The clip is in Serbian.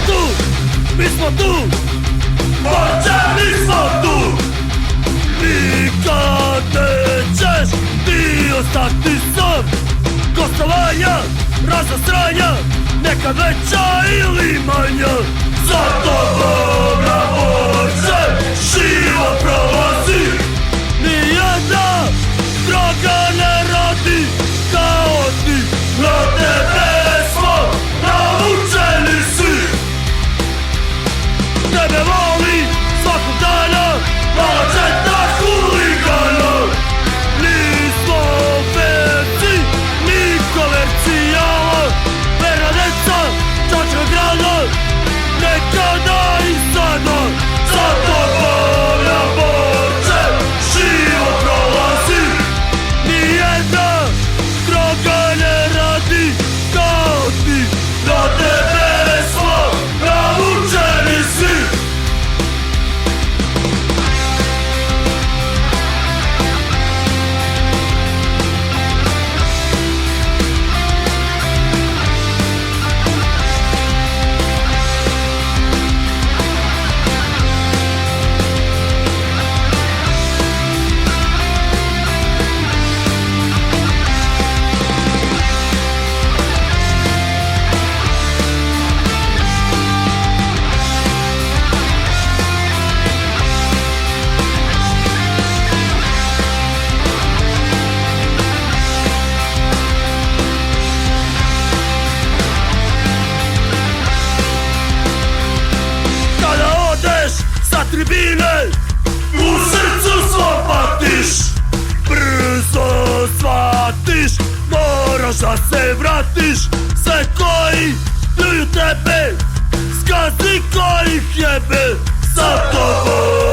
tu, mi smo tu, Borče, mi smo tu. Nikad nećeš ti ostati sam. Gostovanja, razostranja, nekad veća ili manja. Za tobom na Borče život prolazi. Nijedna droga ne radi kao ti. Na tebe smo navučeni svi. Tebe voli svakog dana mala četa huligana. Nismo verci, ni komercijala. Vera deca, čačka grana, nekada i sada. Za tobom na Borče život prolazi. Nijedna droga ne radi kao ti. Na tebe smo navučeni svi. Tribine, u srcu svom patiš. Brzo shvatiš, moraš da se vratiš. Sve koji pljuju tebe, skazi kojih jebe. Za tobom